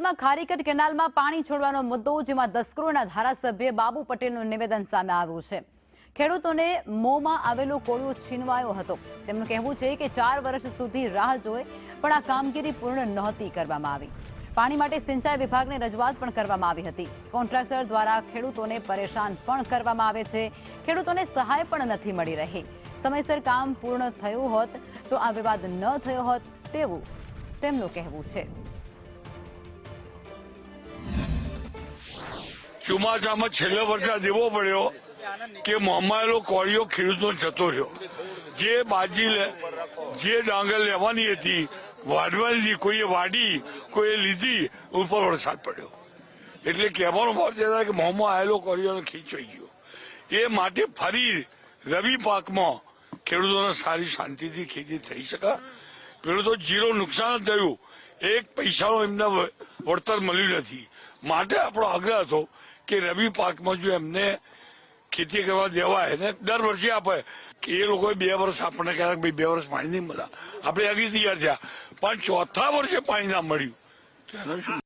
અમદાવાદમાં ખારીકટ કેનાલમાં પાણી છોડવાનો મુદ્દો, જેમાં 10 કરોડના ધારાસભ્ય બાબુ પટેલનું નિવેદન સામે આવ્યું છે। ખેડૂતોને મોંમાં આવેલો કોળિયો છીનવાયો હતો। તેમનું કહેવું છે કે 4 વર્ષ સુધી રાહ જોઈ પણ આ કામગીરી પૂર્ણ નહોતી કરવામાં આવી। પાણી માટે સિંચાઈ વિભાગને રજૂઆત પણ કરવામાં આવી હતી। કોન્ટ્રાક્ટર દ્વારા ખેડૂતોને પરેશાન પણ કરવામાં આવે છે। ખેડૂતોને સહાય પણ નથી મળી રહી। સમયસર કામ પૂર્ણ થયું હોત તો આ વિવાદ ન થયો હોત તેવું તેમનું કહેવું છે। ચોમાસામાં છેલ્લા વરસાદ એવો પડ્યો કે મોંમાયેલો કોળિયો ખેડૂતનો જતો રહ્યો। જે બાજી જે ડાંગર લેવાની હતી, વાઢવાની હતી, કોઈએ વાઢી, કોઈએ લીધી, ઉપર વરસાદ પડ્યો એટલે કહેવાનો ભાવ છે કે મોંમાં આવેલો કોળિયો ખીંચાઈ ગયો। એ માટે ફરી રવિ પાકમાં ખેડૂતોને સારી શાંતિથી ખેતી થઈ શકે। ખેડૂતો જીરો નુકસાન થયું, એક પૈસાનો એમને વળતર મળ્યું નથી। માટે આપણો આગ્રહ હતો કે રવિ પાકમાં જો એમને ખેતી કરવા દેવાય ને દર વર્ષે આપે કે એ લોકોએ 2 વર્ષ આપણને કહેતા કે 2 વર્ષ પાણી નહીં મળ્યા, આપણે આગળ તૈયાર થયા, પણ ચોથા વર્ષે પાણી ના મળ્યું તો એનો શું?